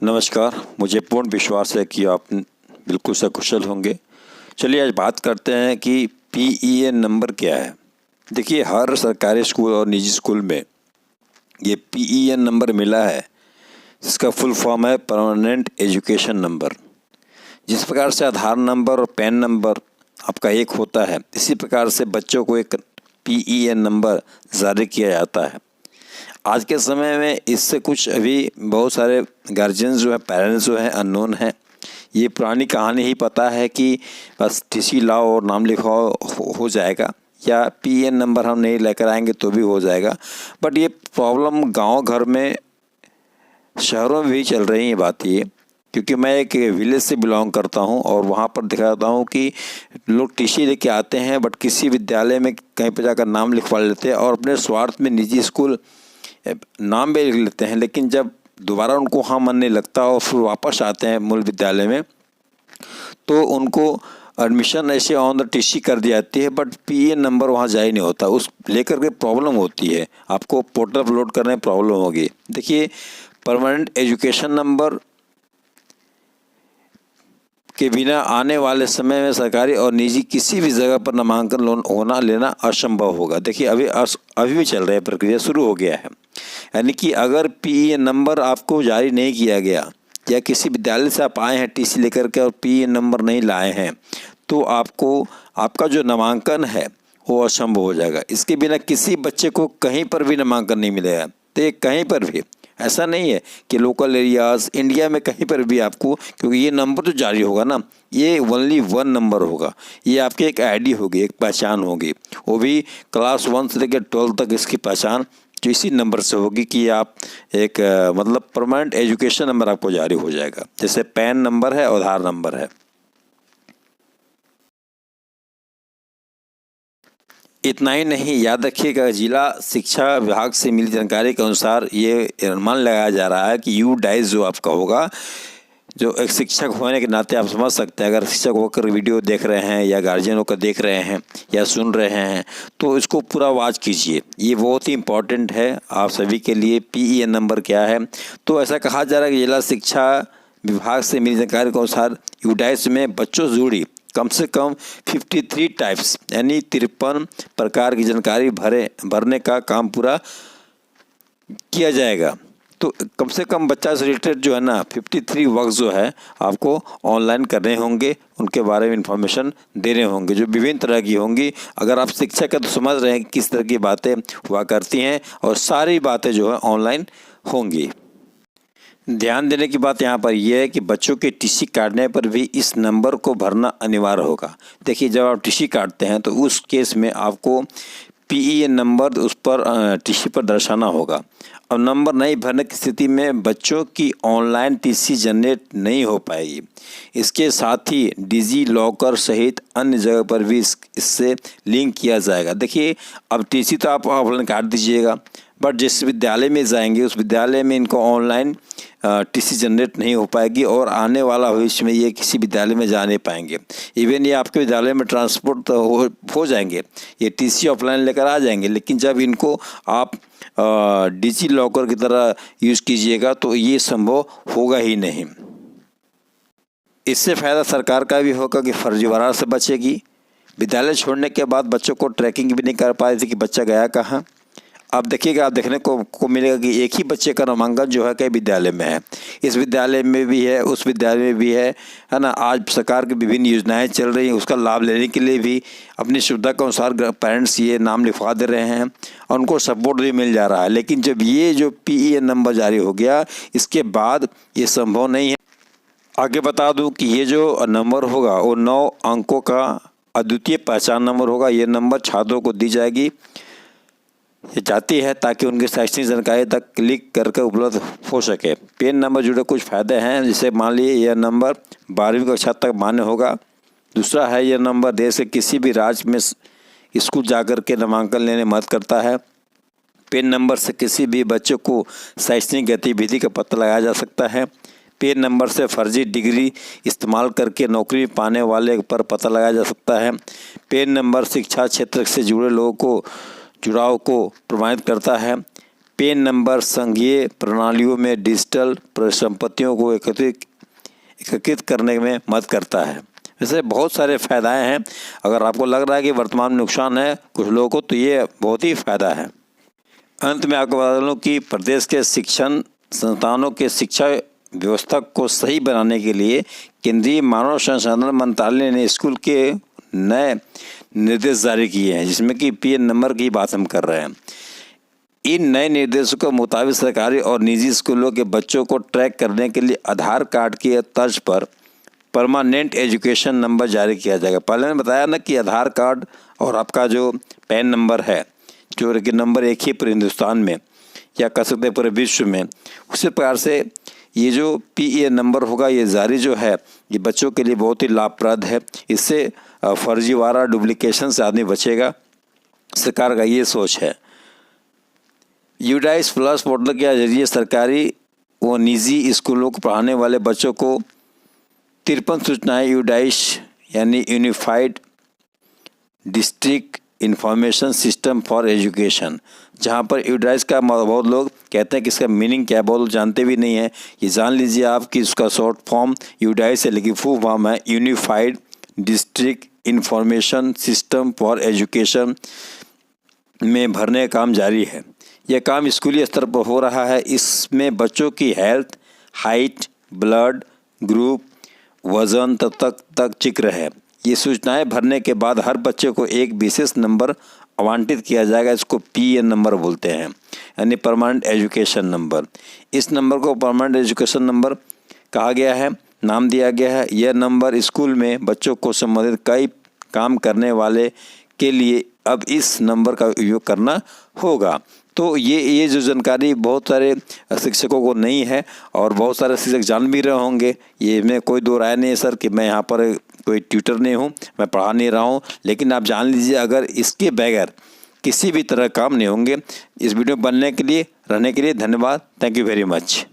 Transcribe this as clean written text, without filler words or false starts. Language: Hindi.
नमस्कार। मुझे पूर्ण विश्वास है कि आप बिल्कुल सकुशल होंगे। चलिए आज बात करते हैं कि पीईएन नंबर क्या है। देखिए, हर सरकारी स्कूल और निजी स्कूल में ये पीईएन नंबर मिला है, जिसका फुल फॉर्म है परमानेंट एजुकेशन नंबर। जिस प्रकार से आधार नंबर और पैन नंबर आपका एक होता है, इसी प्रकार से बच्चों को एक पीईएन नंबर जारी किया जाता है। आज के समय में इससे कुछ अभी बहुत सारे गार्जियंस जो है, पेरेंट्स जो है, अननोन हैं। ये पुरानी कहानी ही पता है कि बस टीसी लाओ और नाम लिखवाओ हो जाएगा, या पीएन नंबर हम नहीं लेकर आएंगे तो भी हो जाएगा। बट ये प्रॉब्लम गांव घर में, शहरों में भी चल रही है बात ये, क्योंकि मैं एक विलेज से बिलोंग करता हूं और वहां पर दिखाता हूं कि लोग टीसी लेके आते हैं, बट किसी विद्यालय में कहीं पर जाकर नाम लिखवा लेते हैं और अपने स्वार्थ में निजी स्कूल नाम भी लिख लेते हैं। लेकिन जब दोबारा उनको वहाँ मन नहीं लगता और फिर वापस आते हैं मूल विद्यालय में, तो उनको एडमिशन ऐसे ऑन द टीसी कर दी जाती है, बट पीएन नंबर वहाँ जारी नहीं होता। उस लेकर के प्रॉब्लम होती है, आपको पोर्टल अपलोड करने में प्रॉब्लम होगी। देखिए, परमानेंट एजुकेशन नंबर के बिना आने वाले समय में सरकारी और निजी किसी भी जगह पर नामांकन लोन होना लेना असंभव होगा। देखिए, अभी भी चल रहा है, प्रक्रिया शुरू हो गया है। यानी कि अगर पीईएन नंबर आपको जारी नहीं किया गया, या किसी विद्यालय से आप आए हैं टीसी लेकर के और पीईएन नंबर नहीं लाए हैं, तो आपका जो नामांकन है वो असंभव हो जाएगा। इसके बिना किसी बच्चे को कहीं पर भी नामांकन नहीं मिलेगा। तो ये कहीं पर भी ऐसा नहीं है कि लोकल एरियाज़, इंडिया में कहीं पर भी आपको, क्योंकि ये नंबर जो जारी होगा ना, ये ओनली वन नंबर होगा। ये आपकी एक आईडी होगी, एक पहचान होगी, वो भी क्लास 1 से लेकर 12 तक इसकी पहचान जो इसी नंबर से होगी कि आप एक मतलब परमानेंट एजुकेशन नंबर आपको जारी हो जाएगा, जैसे पैन नंबर है, आधार नंबर है। इतना ही नहीं, याद रखिएगा, जिला शिक्षा विभाग से मिली जानकारी के अनुसार ये अनुमान लगाया जा रहा है कि यूडाइस जो आपका होगा, जो एक शिक्षक होने के नाते आप समझ सकते हैं, अगर शिक्षक होकर वीडियो देख रहे हैं या गार्जियन होकर देख रहे हैं या सुन रहे हैं, तो इसको पूरा वॉच कीजिए। ये बहुत ही इम्पॉर्टेंट है आप सभी के लिए। पीईएन नंबर क्या है? तो ऐसा कहा जा रहा है कि जिला शिक्षा विभाग से मिली जानकारी के अनुसार यूडाइस में बच्चों से जुड़ी कम से कम 53 टाइप्स यानी 53 प्रकार की जानकारी भरने का काम पूरा किया जाएगा। तो कम से कम बच्चा से रिलेटेड जो है ना 53 वर्क जो है आपको ऑनलाइन करने होंगे, उनके बारे में इंफॉर्मेशन देने होंगे, जो विभिन्न तरह की होंगी। अगर आप शिक्षक हैं तो समझ रहे हैं कि किस तरह की बातें हुआ करती हैं, और सारी बातें जो है ऑनलाइन होंगी। ध्यान देने की बात यहाँ पर यह है कि बच्चों के टीसी काटने पर भी इस नंबर को भरना अनिवार्य होगा। देखिए, जब आप टीसी काटते हैं तो उस केस में आपको पीईएन नंबर उस पर टीसी पर दर्शाना होगा। अब नंबर नहीं भरने की स्थिति में बच्चों की ऑनलाइन टीसी जनरेट नहीं हो पाएगी। इसके साथ ही डिजी लॉकर सहित अन्य जगह पर भी इससे लिंक किया जाएगा। देखिए, अब टीसी तो आप ऑफलाइन काट दीजिएगा, बट जिस विद्यालय में जाएंगे उस विद्यालय में इनको ऑनलाइन टीसी जनरेट नहीं हो पाएगी, और आने वाला भविष्य में ये किसी विद्यालय में जा नहीं पाएंगे। इवन ये आपके विद्यालय में ट्रांसपोर्ट तो हो जाएंगे, ये टीसी ऑफलाइन लेकर आ जाएंगे, लेकिन जब इनको आप डिजी लॉकर की तरह यूज़ कीजिएगा तो ये संभव होगा ही नहीं। इससे फ़ायदा सरकार का भी होगा कि फर्जीवाड़ा से बचेगी। विद्यालय छोड़ने के बाद बच्चों को ट्रैकिंग भी नहीं कर पा रही थी कि बच्चा गया कहाँ। अब देखिएगा, आप देखने को मिलेगा कि एक ही बच्चे का नामांकन जो है कई विद्यालय में है, इस विद्यालय में भी है, उस विद्यालय में भी है ना। आज सरकार की विभिन्न योजनाएं चल रही हैं, उसका लाभ लेने के लिए भी अपनी सुविधा के अनुसार पेरेंट्स ये नाम लिखवा दे रहे हैं और उनको सपोर्ट भी मिल जा रहा है। लेकिन जब ये जो पीईएन नंबर जारी हो गया, इसके बाद ये संभव नहीं है। आगे बता दूँ कि ये जो नंबर होगा वो 9 अंकों का अद्वितीय पहचान नंबर होगा। ये नंबर छात्रों को दी जाएगी, ये चाहती है ताकि उनकी शैक्षणिक जानकारी तक क्लिक करके उपलब्ध हो सके। पेन नंबर जुड़े कुछ फ़ायदे हैं, जैसे मान लीजिए यह नंबर 12वीं कक्षा तक मान्य होगा। दूसरा है, यह नंबर देश के किसी भी राज्य में स्कूल जाकर के नामांकन लेने में मदद करता है। पेन नंबर से किसी भी बच्चे को शैक्षणिक गतिविधि का पता लगाया जा सकता है। पेन नंबर से फर्जी डिग्री इस्तेमाल करके नौकरी पाने वाले पर पता लगाया जा सकता है। पेन नंबर शिक्षा क्षेत्र से जुड़े लोगों को जुड़ाव को प्रमाणित करता है। पेन नंबर संघीय प्रणालियों में डिजिटल परिसंपत्तियों को एकत्रित करने में मदद करता है। वैसे बहुत सारे फ़ायदाएँ हैं। अगर आपको लग रहा है कि वर्तमान में नुकसान है कुछ लोगों को, तो ये बहुत ही फ़ायदा है। अंत में आपको बता दूं कि प्रदेश के शिक्षण संस्थानों के शिक्षा व्यवस्था को सही बनाने के लिए केंद्रीय मानव संसाधन मंत्रालय ने स्कूल के नए निर्देश जारी किए हैं, जिसमें कि पीएन नंबर की बात हम कर रहे हैं। इन नए निर्देशों के मुताबिक सरकारी और निजी स्कूलों के बच्चों को ट्रैक करने के लिए आधार कार्ड की तर्ज पर परमानेंट एजुकेशन नंबर जारी किया जाएगा। पहले मैंने बताया ना कि आधार कार्ड और आपका जो पैन नंबर है, जो कि नंबर एक ही पूरे हिंदुस्तान में या कह सकते हैं पूरे विश्व में, उसी प्रकार से ये जो पीएन नंबर होगा ये जारी जो है ये बच्चों के लिए बहुत ही लाभप्रद है। इससे फर्जीवाड़ा डुप्लीकेशन से आदमी बचेगा, सरकार का ये सोच है। यूडाइस प्लस पोर्टल के जरिए सरकारी व निजी स्कूलों को पढ़ाने वाले बच्चों को 53 सूचनाएँ यूडाइस यानी unified district information system for education, जहाँ पर यूडाइस का बहुत लोग कहते हैं कि इसका मीनिंग क्या है, बहुत लोग जानते भी नहीं है। ये जान लीजिए आप कि इसका शॉर्ट फॉर्म यूडाइस है, लेकिन फुल फॉर्म है unified district information system for education में भरने का काम जारी है। यह काम स्कूली स्तर पर हो रहा है। इसमें बच्चों की हेल्थ, हाइट, ब्लड ग्रुप, वज़न तक जिक्र है। ये सूचनाएं भरने के बाद हर बच्चे को एक विशेष नंबर आवंटित किया जाएगा। इसको पीएन नंबर बोलते हैं, यानी परमानेंट एजुकेशन नंबर। इस नंबर को परमानेंट एजुकेशन नंबर कहा गया है, नाम दिया गया है। यह नंबर स्कूल में बच्चों को संबंधित कई काम करने वाले के लिए अब इस नंबर का उपयोग करना होगा। तो ये जो जानकारी बहुत सारे शिक्षकों को नहीं है और बहुत सारे शिक्षक जान भी रहे होंगे। ये में कोई दो राय नहीं है सर कि मैं यहाँ पर कोई ट्यूटर नहीं हूँ, मैं पढ़ा नहीं रहा हूँ, लेकिन आप जान लीजिए अगर इसके बगैर किसी भी तरह काम नहीं होंगे। इस वीडियो बनने के लिए रहने के लिए धन्यवाद। Thank you very much.